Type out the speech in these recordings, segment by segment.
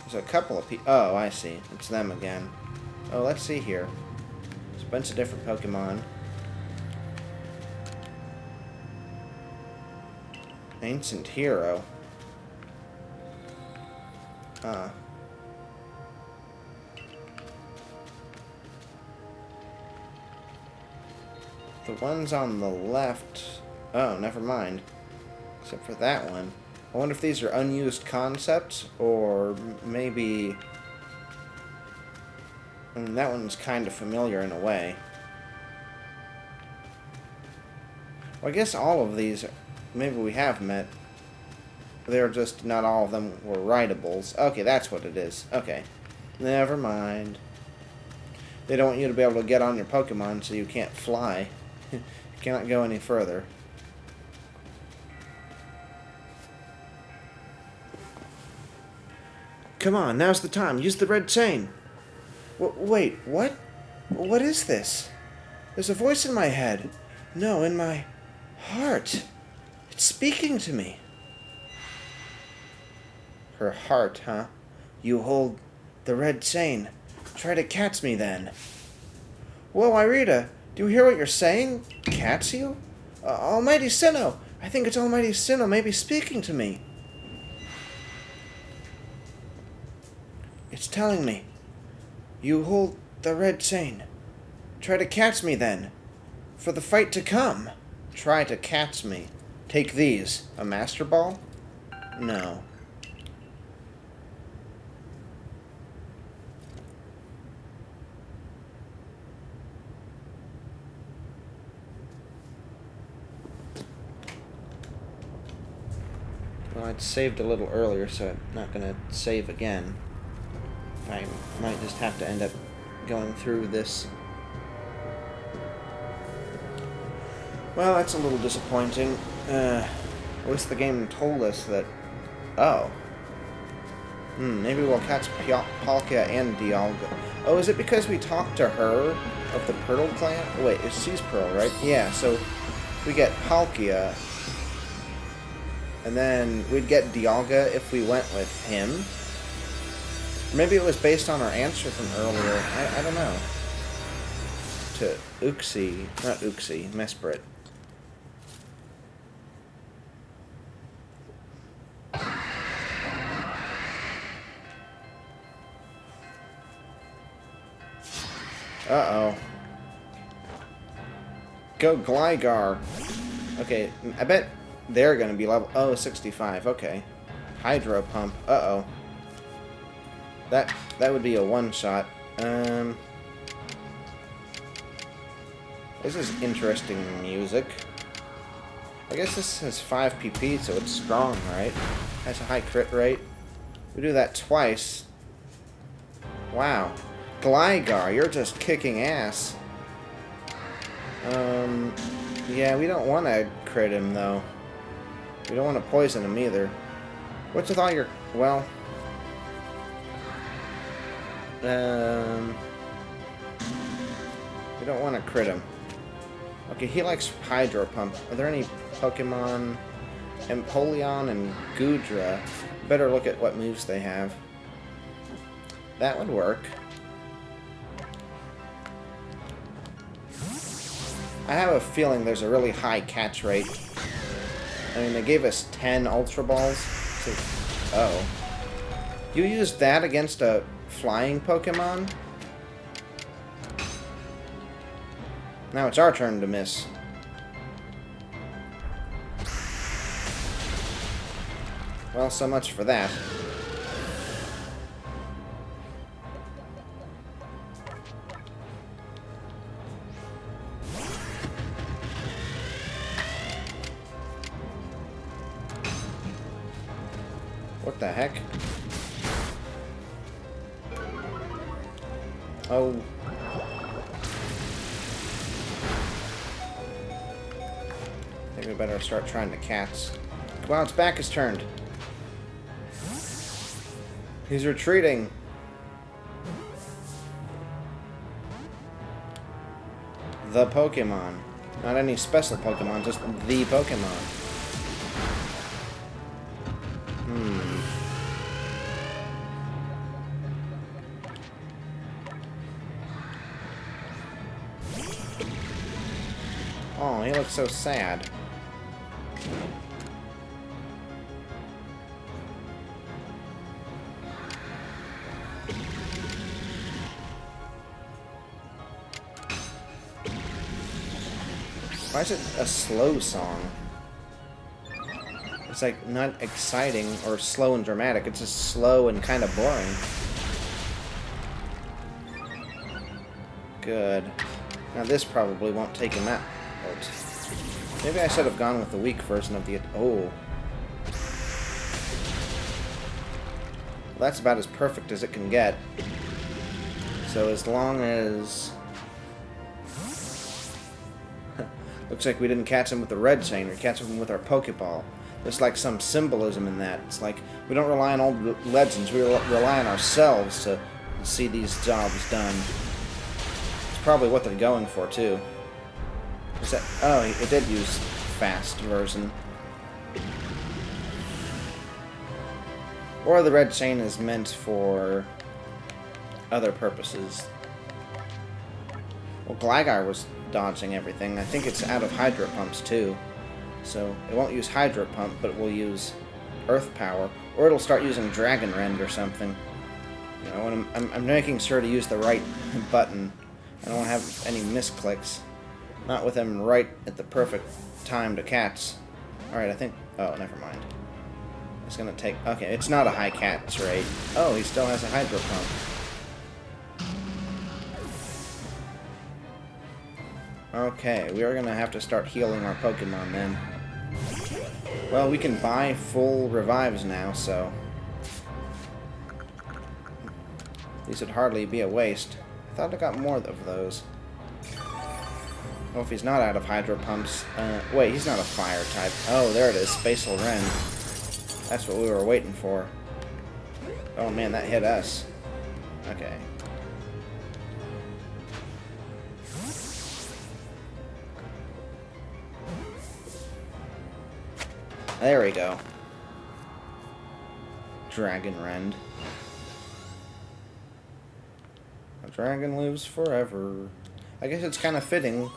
There's a couple of people. Oh, I see. It's them again. Oh, let's see here. There's a bunch of different Pokemon. Ancient Hero. The ones on the left... Oh, never mind. Except for that one. I wonder if these are unused concepts, or maybe... I mean, that one's kind of familiar in a way. Well, I guess all of these, maybe we have met. They're just, not all of them were rideables. Okay, that's what it is. Okay. Never mind. They don't want you to be able to get on your Pokemon, so you can't fly. You cannot go any further. Come on, now's the time. Use the red chain. Wait, what? What is this? There's a voice in my head. No, in my heart. It's speaking to me. Her heart, huh? You hold the red chain. Try to catch me then. Whoa, Irida, do you hear what you're saying? Catch you? Almighty Sinnoh! I think it's Almighty Sinnoh maybe speaking to me. It's telling me. You hold the red chain. Try to catch me then. For the fight to come. Try to catch me. Take these. A Master Ball? No. Well, I'd saved a little earlier, so I'm not going to save again. I might just have to end up going through this. Well, that's a little disappointing. At least the game told us that... Oh. Maybe we'll catch Palkia and Dialga. Oh, is it because we talked to her of the Pearl clan? Wait, she's Pearl, right? Yeah, so we get Palkia... And then we'd get Dialga if we went with him. Maybe it was based on our answer from earlier. I don't know. To Uxie. Not Uxie. Mesprit. Uh-oh. Go Gligar. Okay, I bet... They're going to be level... Oh, 65. Okay. Hydro Pump. Uh-oh. That would be a one-shot. This is interesting music. I guess this has 5 PP, so it's strong, right? Has a high crit rate. We do that twice. Wow. Gligar, you're just kicking ass. Yeah, we don't want to crit him, though. We don't want to poison him either. What's with all your... Well... We don't want to crit him. Okay, he likes Hydro Pump. Are there any Pokemon... Empoleon and Goodra? Better look at what moves they have. That would work. I have a feeling there's a really high catch rate. I mean, they gave us 10 Ultra Balls. So, oh. You used that against a flying Pokemon? Now it's our turn to miss. Well, so much for that. What the heck? Oh. I think we better start trying to catch. Come on, its back is turned. He's retreating. The Pokemon. Not any special Pokemon, just the Pokemon. he looks so sad. Why is it a slow song? It's like not exciting or slow and dramatic. It's just slow and kind of boring. Good. Now this probably won't take him out. Maybe I should have gone with the weak version of the... Oh. Well, that's about as perfect as it can get. So as long as... Looks like we didn't catch him with the red chain, or catch him with our Pokeball. There's like some symbolism in that. It's like we don't rely on old legends, we rely on ourselves to see these jobs done. It's probably what they're going for, too. Is that, oh, it did use fast version. Or the red chain is meant for other purposes. Well, Gligar was dodging everything. I think it's out of Hydro Pumps, too. So, it won't use Hydro Pump, but it will use Earth Power. Or it'll start using Dragon Rend or something. You know, when I'm making sure to use the right button. I don't want to have any misclicks. Not with him right at the perfect time to catch. Alright, I think... Oh, never mind. It's gonna take... Okay, it's not a high catch rate. Oh, he still has a Hydro Pump. Okay, we are going to have to start healing our Pokemon then. Well, we can buy full revives now, so... These would hardly be a waste. I thought I got more of those. Well, if he's not out of Hydro Pumps... wait, he's not a Fire type. Oh, there it is. Spatial Rend. That's what we were waiting for. Oh man, that hit us. Okay. There we go. Dragon Rend. A dragon lives forever. I guess it's kind of fitting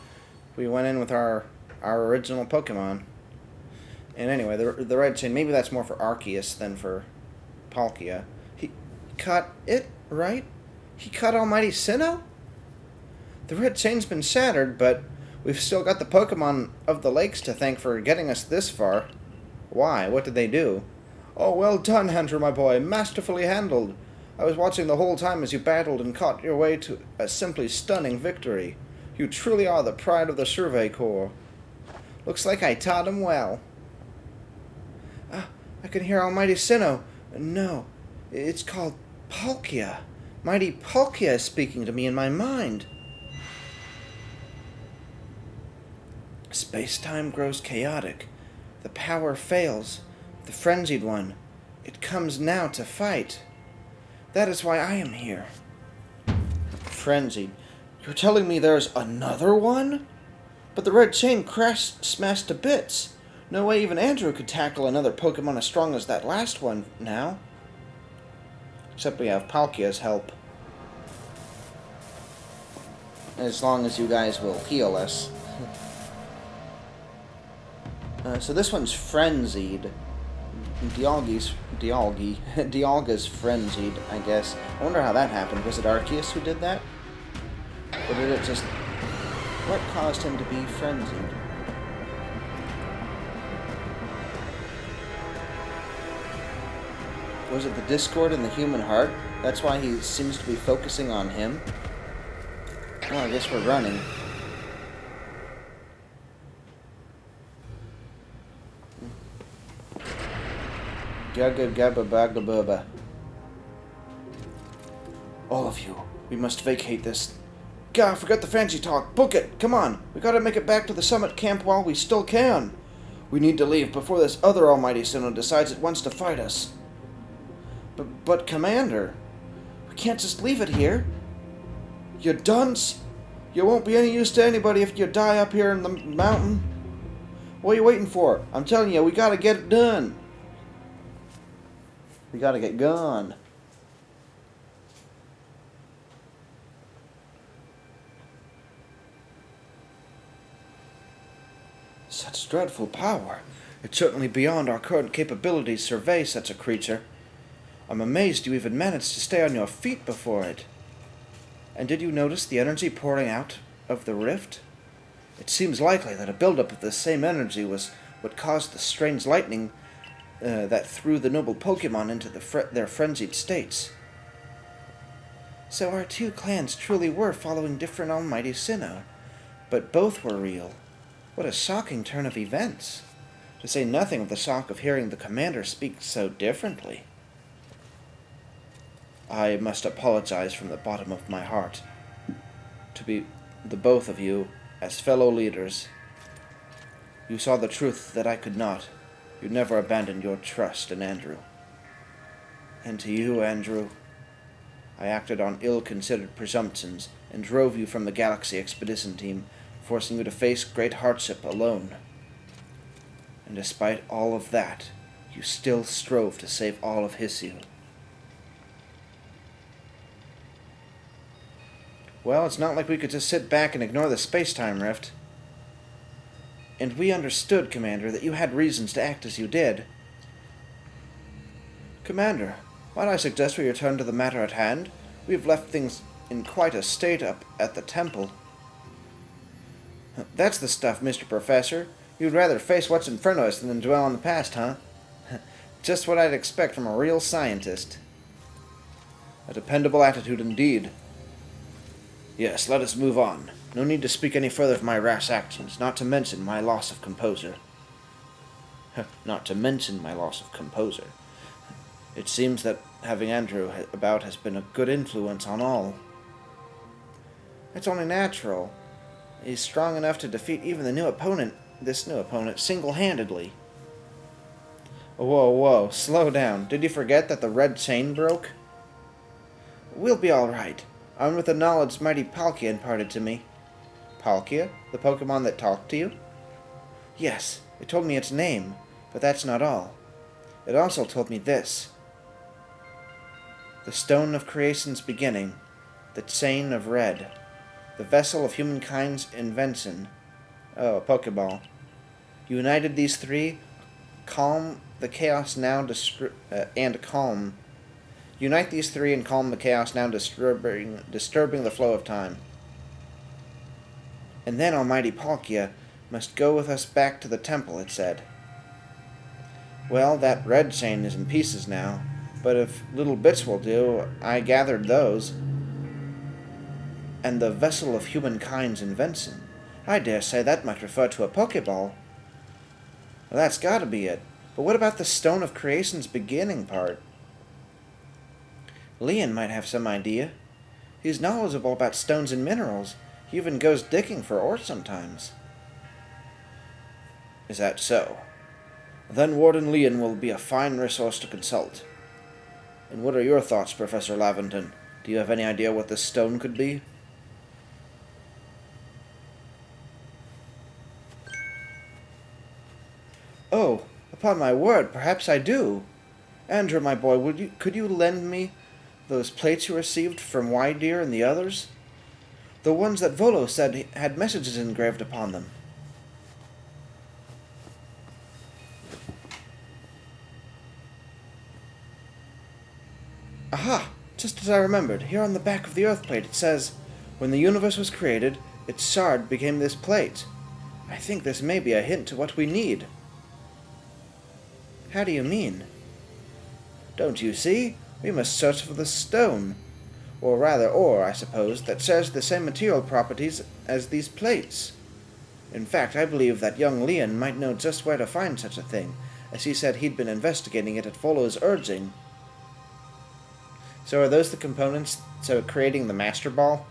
we went in with our original Pokemon. And anyway, the red chain, maybe that's more for Arceus than for Palkia. He caught it, right? He caught Almighty Sinnoh? The red chain's been shattered, but we've still got the Pokemon of the lakes to thank for getting us this far. Why? What did they do? Oh, well done, Hunter, my boy. Masterfully handled. I was watching the whole time as you battled and caught your way to a simply stunning victory. You truly are the pride of the Survey Corps. Looks like I taught him well. I can hear Almighty Sinnoh. No, it's called Palkia. Mighty Palkia is speaking to me in my mind. Space-time grows chaotic. The power fails. The frenzied one. It comes now to fight. That is why I am here. Frenzied. You're telling me there's another one? But the red chain crashed, smashed to bits. No way even Andrew could tackle another Pokemon as strong as that last one now. Except we have Palkia's help. As long as you guys will heal us. So this one's frenzied. Dialga's frenzied, I guess. I wonder how that happened. Was it Arceus who did that? Or did it just... What caused him to be frenzied? Was it the discord in the human heart? That's why he seems to be focusing on him? Well, I guess we're running. Gaga gabba baga bubba. All of you, we must vacate this. Gah, forget the fancy talk. Book it. Come on. We gotta make it back to the summit camp while we still can. We need to leave before this other Almighty Sinnoh decides it wants to fight us. But Commander, we can't just leave it here. You dunce. You won't be any use to anybody if you die up here in the mountain. What are you waiting for? I'm telling you, we gotta get it done. We gotta get gone. Such dreadful power. It's certainly beyond our current capabilities to survey such a creature. I'm amazed you even managed to stay on your feet before it. And did you notice the energy pouring out of the rift? It seems likely that a buildup of the same energy was what caused the strange lightning that threw the noble Pokemon into their frenzied states. So our two clans truly were following different Almighty Sinnoh, but both were real. What a shocking turn of events, to say nothing of the shock of hearing the commander speak so differently. I must apologize from the bottom of my heart to the both of you as fellow leaders. You saw the truth that I could not. You never abandoned your trust in Andrew. And to you, Andrew, I acted on ill-considered presumptions and drove you from the Galaxy Expedition Team, forcing you to face great hardship alone. And despite all of that, you still strove to save all of Hisui. Well, it's not like we could just sit back and ignore the space-time rift. And we understood, Commander, that you had reasons to act as you did. Commander, might I suggest we return to the matter at hand? We've left things in quite a state up at the temple. That's the stuff, Mr. Professor. You'd rather face what's in front of us than dwell on the past, huh? Just what I'd expect from a real scientist. A dependable attitude indeed. Yes, let us move on. No need to speak any further of my rash actions, not to mention my loss of composure. Not to mention my loss of composure. It seems that having Andrew about has been a good influence on all. It's only natural. He's strong enough to defeat even this new opponent, single-handedly. Whoa, slow down. Did you forget that the red chain broke? We'll be all right. Armed with the knowledge mighty Palkia imparted to me. Palkia? The Pokemon that talked to you? Yes, it told me its name, but that's not all. It also told me this. The Stone of Creation's beginning, the Chain of Red, the vessel of humankind's invention. Oh, a Pokeball. United these three, calm the chaos now Unite these three and calm the chaos now disturbing the flow of time. And then Almighty Palkia must go with us back to the temple, it said. Well, that red chain is in pieces now, but if little bits will do, I gathered those. And the vessel of humankind's invention. I dare say that might refer to a Pokeball. Well, that's gotta be it. But what about the Stone of Creation's beginning part? Leon might have some idea. He's knowledgeable about stones and minerals. He even goes digging for ore sometimes. Is that so? Then Warden Leon will be a fine resource to consult. And what are your thoughts, Professor Laventon? Do you have any idea what this stone could be? Oh, upon my word, perhaps I do. Andrew, my boy, could you lend me those plates you received from Wydeer and the others? The ones that Volo said had messages engraved upon them. Aha! Just as I remembered, here on the back of the Earth plate it says, when the universe was created, its shard became this plate. I think this may be a hint to what we need. How do you mean? Don't you see? We must search for the stone. Or rather ore, I suppose, that shares the same material properties as these plates. In fact, I believe that young Leon might know just where to find such a thing, as he said he'd been investigating it at Volo's urging. So are those the components to creating the Master Ball?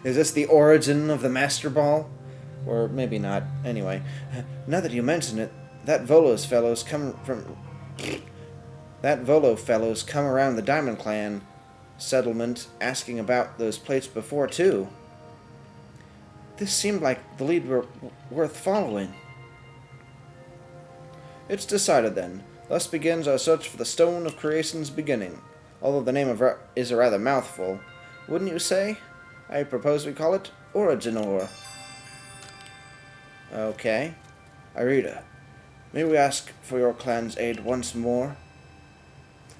Is this the origin of the Master Ball? Or maybe not. Anyway, now that you mention it, that Volo fellows come around the Diamond Clan settlement asking about those plates before, too. This seemed like the lead worth following. It's decided, then. Thus begins our search for the Stone of Creation's beginning. Although the name is a rather mouthful, wouldn't you say? I propose we call it Origin Ore. Okay. Irida, may we ask for your clan's aid once more?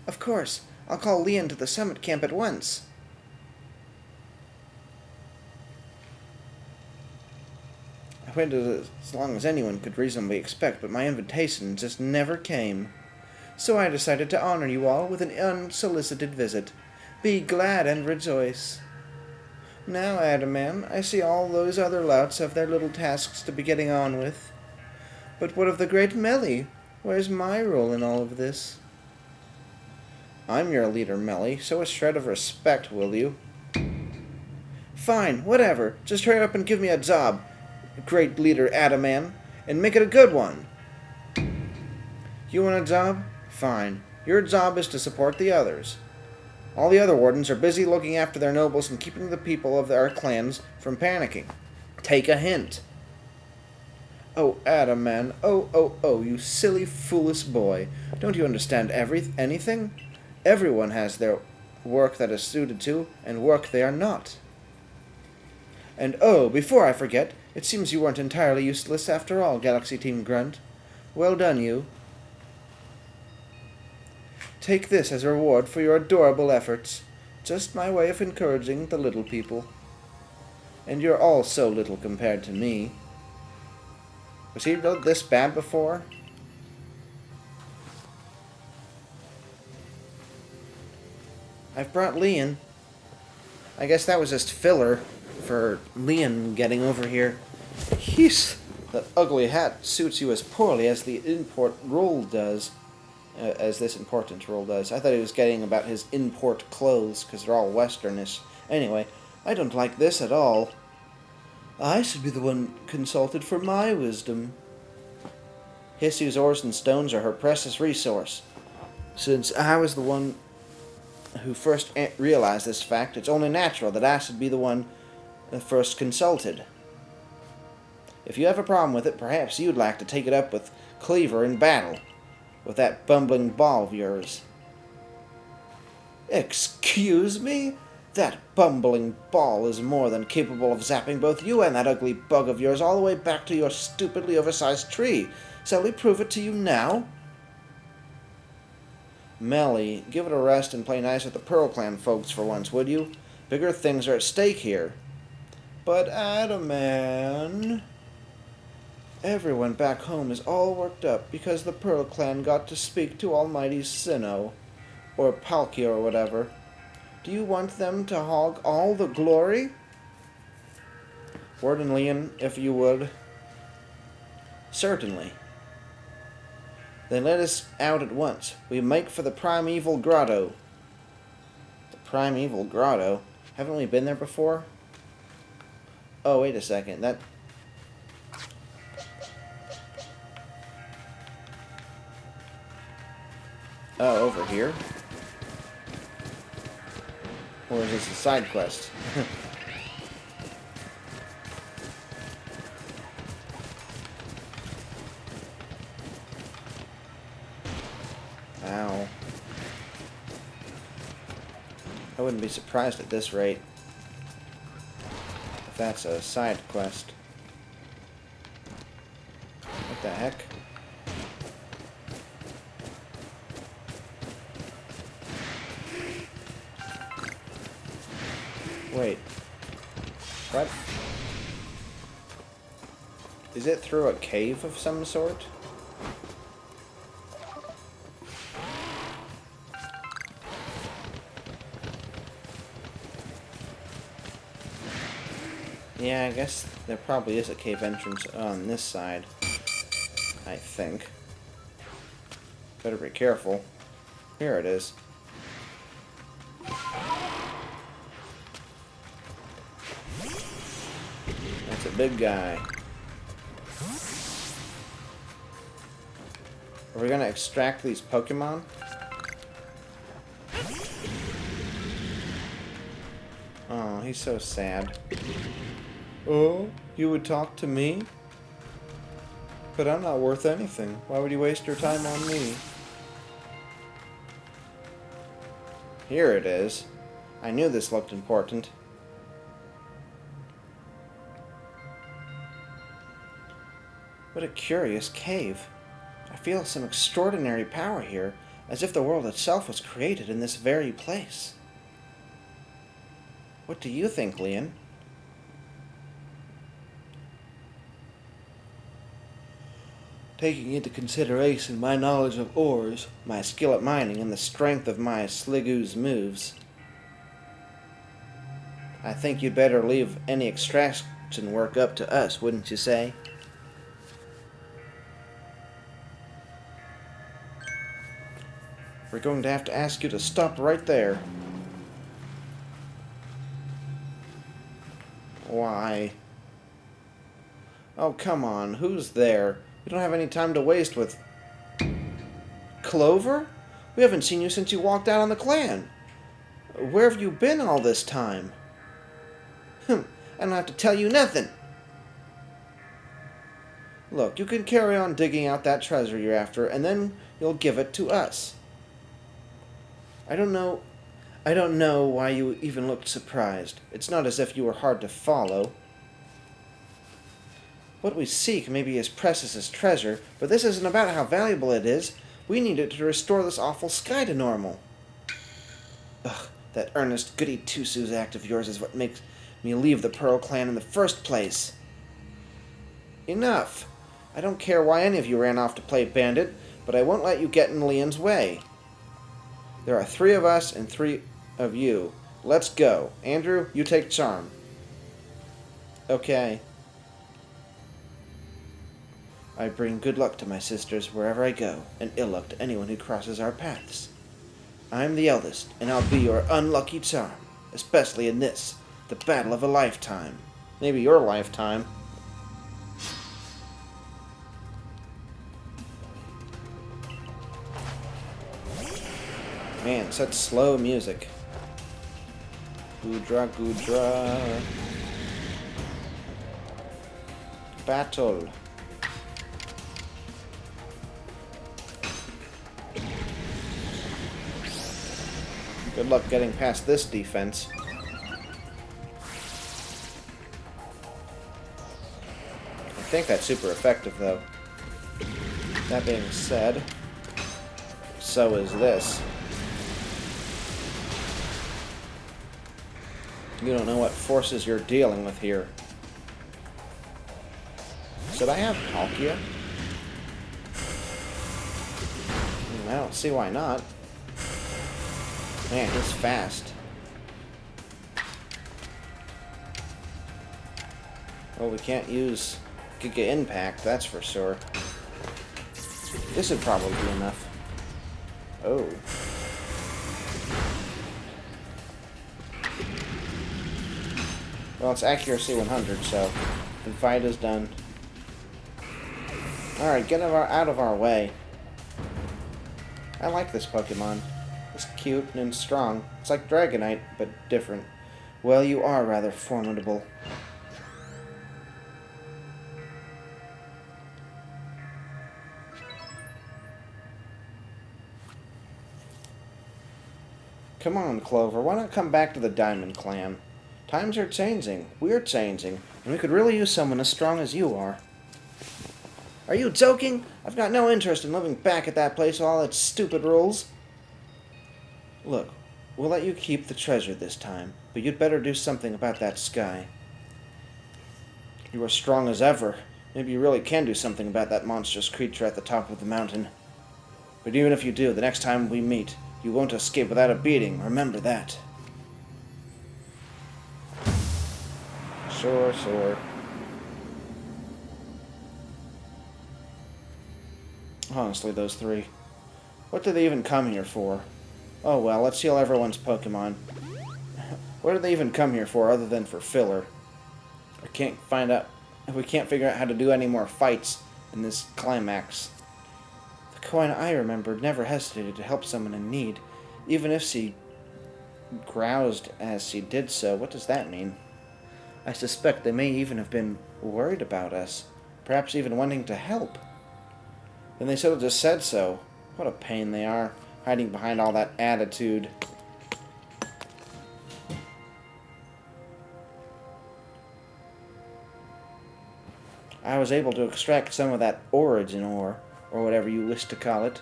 Of course. I'll call Leon to the summit camp at once. I waited as long as anyone could reasonably expect, but my invitation just never came. So I decided to honor you all with an unsolicited visit. Be glad and rejoice. Now, Adaman, I see all those other louts have their little tasks to be getting on with. But what of the great Melly? Where's my role in all of this? I'm your leader, Melly. Show a shred of respect, will you? Fine, whatever. Just hurry up and give me a job, great leader Adaman, and make it a good one. You want a job? Fine. Your job is to support the others. All the other wardens are busy looking after their nobles and keeping the people of our clans from panicking. Take a hint. Oh, Adaman. Oh, you silly, foolish boy. Don't you understand anything? Everyone has their work that is suited to, and work they are not. And oh, before I forget, it seems you weren't entirely useless after all, Galaxy Team Grunt. Well done, you. Take this as a reward for your adorable efforts. Just my way of encouraging the little people. And you're all so little compared to me. Was he this bad before? I've brought Leon. I guess that was just filler for Leon getting over here. That ugly hat suits you as poorly as the import role does. As this important role does. I thought he was getting about his import clothes, because they're all westernish. Anyway, I don't like this at all. I should be the one consulted for my wisdom. Hissu's ores and stones are her precious resource. Since I was the one who first realized this fact, it's only natural that I should be the one first consulted. If you have a problem with it, perhaps you'd like to take it up with Cleaver in battle, with that bumbling ball of yours. Excuse me? That bumbling ball is more than capable of zapping both you and that ugly bug of yours all the way back to your stupidly oversized tree. Shall we prove it to you now? Melly, give it a rest and play nice with the Pearl Clan folks for once, would you? Bigger things are at stake here. But Adaman... Everyone back home is all worked up because the Pearl Clan got to speak to Almighty Sinnoh, or Palkia or whatever. Do you want them to hog all the glory? Warden Leon, if you would. Certainly. Then let us out at once. We make for the Primeval Grotto. The Primeval Grotto? Haven't we been there before? Oh, wait a second. Oh, over here? Or is this a side quest? Ow. I wouldn't be surprised at this rate if that's a side quest. What the heck? Wait. What? Is it through a cave of some sort? Yeah, I guess there probably is a cave entrance on this side. I think. Better be careful. Here it is. That's a big guy. Are we gonna extract these Pokemon? Oh, he's so sad. Oh, you would talk to me? But I'm not worth anything. Why would you waste your time on me? Here it is. I knew this looked important. What a curious cave. I feel some extraordinary power here, as if the world itself was created in this very place. What do you think, Leon? Taking into consideration my knowledge of ores, my skill at mining, and the strength of my Sligoo's moves, I think you'd better leave any extraction work up to us, wouldn't you say? We're going to have to ask you to stop right there. Why? Oh, come on. Who's there? We don't have any time to waste with... Clover? We haven't seen you since you walked out on the clan. Where have you been all this time? I don't have to tell you nothing. Look, you can carry on digging out that treasure you're after, and then you'll give it to us. I don't know why you even looked surprised. It's not as if you were hard to follow. What we seek may be as precious as treasure, but this isn't about how valuable it is. We need it to restore this awful sky to normal. Ugh, that earnest goody-two-shoes act of yours is what makes me leave the Pearl Clan in the first place. Enough. I don't care why any of you ran off to play bandit, but I won't let you get in Leon's way. There are 3 of us and 3 of you. Let's go. Andrew, you take charm. Okay. I bring good luck to my sisters wherever I go, and ill luck to anyone who crosses our paths. I'm the eldest, and I'll be your unlucky charm, especially in this, the battle of a lifetime. Maybe your lifetime. Man, such slow music. Goodra, Goodra. Battle. Good luck getting past this defense. I think that's super effective, though. That being said, so is this. You don't know what forces you're dealing with here. Should I have Palkia? I don't see why not. Man, he's fast. Well, we can't use Giga Impact, that's for sure. This would probably be enough. Oh. Well, it's accuracy 100, so the fight is done. Alright, get out of our way. I like this Pokemon. It's cute and strong. It's like Dragonite, but different. Well, you are rather formidable. Come on, Clover. Why not come back to the Diamond Clan? Times are changing. We're changing. And we could really use someone as strong as you are. Are you joking? I've got no interest in living back at that place with all its stupid rules. Look, we'll let you keep the treasure this time, but you'd better do something about that sky. You are strong as ever. Maybe you really can do something about that monstrous creature at the top of the mountain. But even if you do, the next time we meet, you won't escape without a beating. Remember that. Sure, sure. Honestly, those 3. What did they even come here for? Oh well, let's heal everyone's Pokemon. What did they even come here for other than for filler? We can't figure out how to do any more fights in this climax. The coin I remembered never hesitated to help someone in need, even if she groused as she did so. What does that mean? I suspect they may even have been worried about us, perhaps even wanting to help. Then they should have just said so. What a pain they are, hiding behind all that attitude. I was able to extract some of that origin ore, or whatever you wish to call it.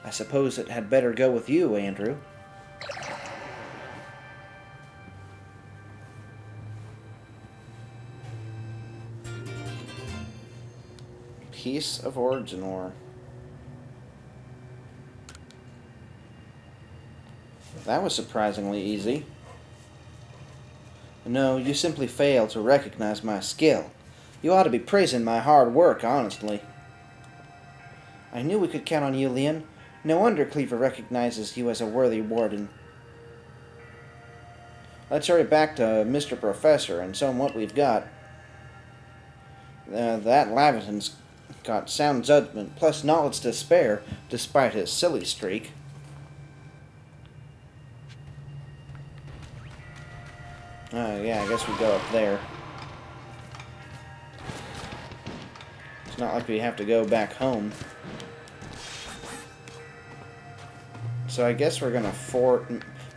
I suppose it had better go with you, Andrew. Piece of origin ore. That was surprisingly easy. No, you simply fail to recognize my skill. You ought to be praising my hard work, honestly. I knew we could count on you, Leon. No wonder Cleaver recognizes you as a worthy warden. Let's hurry back to Mr. Professor and show him what we've got. That Laventon's got sound judgment plus knowledge to spare, despite his silly streak. Yeah, I guess we go up there. It's not like we have to go back home. So I guess we're gonna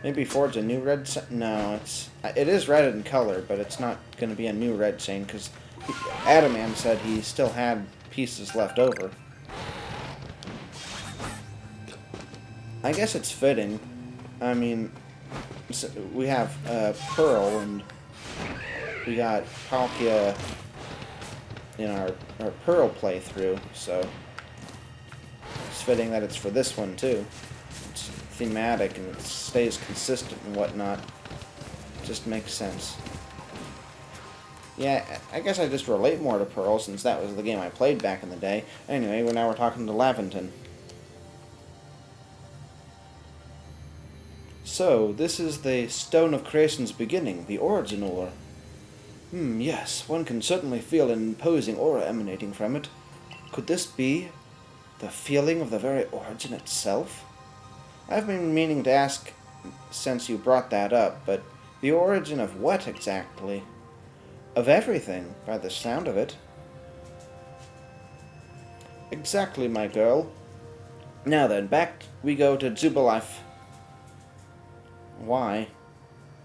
maybe forge a new red chain. No, it is red in color, but it's not gonna be a new red chain because Adamant said he still had pieces left over. I guess it's fitting. I mean, so we have Pearl and we got Palkia in our Pearl playthrough, so it's fitting that it's for this one too. It's thematic and it stays consistent and whatnot. Just makes sense. Yeah, I guess I just relate more to Pearl since that was the game I played back in the day. Anyway, now we're talking to Laventon. So, this is the Stone of Creation's beginning, the origin ore. Yes, one can certainly feel an imposing aura emanating from it. Could this be the feeling of the very origin itself? I've been meaning to ask since you brought that up, but the origin of what exactly? Of everything, by the sound of it. Exactly, my girl. Now then, back we go to Jubilife. Why?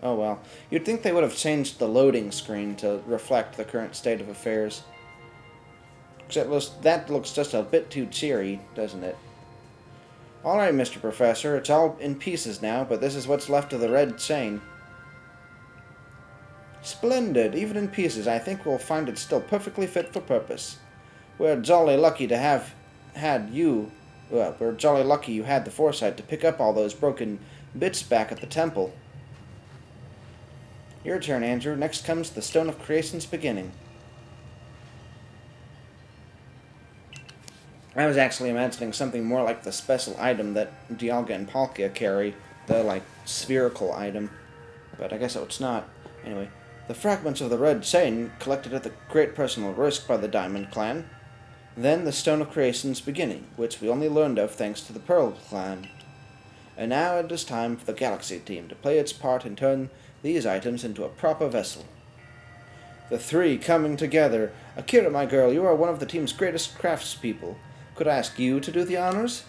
Oh well. You'd think they would have changed the loading screen to reflect the current state of affairs. Except that looks just a bit too cheery, doesn't it? Alright, Mr. Professor, it's all in pieces now, but this is what's left of the red chain. Splendid. Even in pieces, I think we'll find it still perfectly fit for purpose. We're jolly lucky to have had you... Well, we're jolly lucky you had the foresight to pick up all those broken bits back at the temple. Your turn, Andrew. Next comes the Stone of Creation's beginning. I was actually imagining something more like the special item that Dialga and Palkia carry, the, like, spherical item. But I guess it's not. Anyway, the fragments of the red chain collected at the great personal risk by the Diamond Clan. Then the Stone of Creation's beginning, which we only learned of thanks to the Pearl Clan. And now it is time for the Galaxy team to play its part and turn these items into a proper vessel. The three coming together. Akira, my girl, you are one of the team's greatest craftspeople. Could I ask you to do the honors?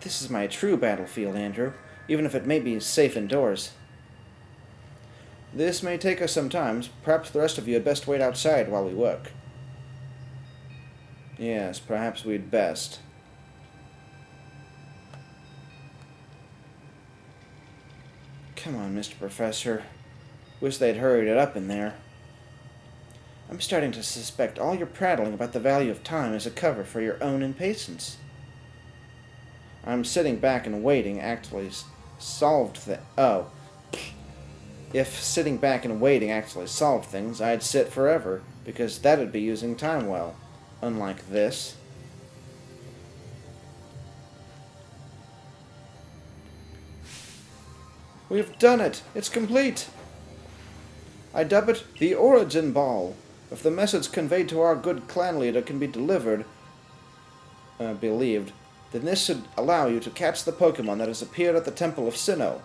This is my true battlefield, Andrew, even if it may be safe indoors. This may take us some time. Perhaps the rest of you had best wait outside while we work. Yes, perhaps we'd best. Come on, Mr. Professor. Wish they'd hurried it up in there. I'm starting to suspect all your prattling about the value of time is a cover for your own impatience. I'm sitting back and waiting actually solved Oh. If sitting back and waiting actually solved things, I'd sit forever, because that'd be using time well. Unlike this. We've done it! It's complete! I dub it the Origin Ball. If the message conveyed to our good clan leader can be believed, then this should allow you to catch the Pokemon that has appeared at the Temple of Sinnoh.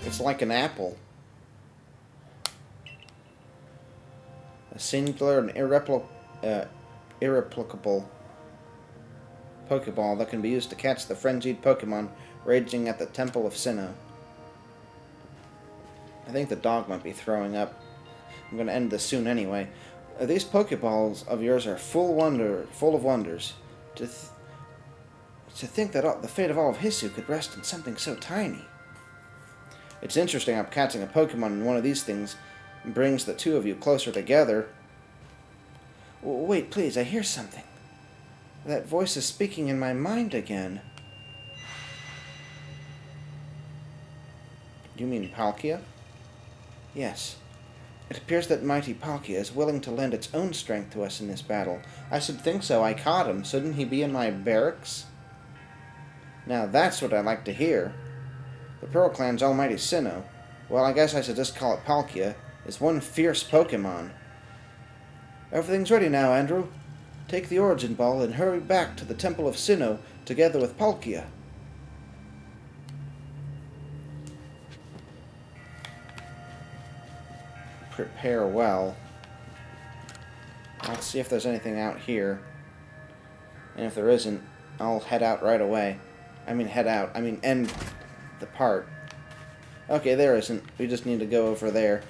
It's like an apple. A singular and irreplicable Pokeball that can be used to catch the frenzied Pokemon raging at the Temple of Sinnoh. I think the dog might be throwing up. I'm going to end this soon anyway. These Pokeballs of yours are full of wonders. To think that the fate of all of Hisu could rest in something so tiny. It's interesting how catching a Pokemon in one of these things brings the two of you closer together. Wait, please, I hear something. That voice is speaking in my mind again. You mean Palkia? Yes. It appears that mighty Palkia is willing to lend its own strength to us in this battle. I should think so. I caught him. Shouldn't he be in my barracks? Now that's what I like to hear. The Pearl Clan's almighty Sinnoh, well, I guess I should just call it Palkia, is one fierce Pokemon. Everything's ready now, Andrew. Take the Origin Ball and hurry back to the Temple of Sinnoh together with Palkia. Prepare well. Let's see if there's anything out here. And if there isn't, I'll head out right away. End the part. Okay, there isn't. We just need to go over there.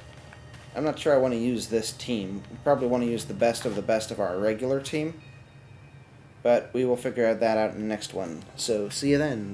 I'm not sure I want to use this team. We probably want to use the best of our regular team. But we will figure that out in the next one. So, see you then.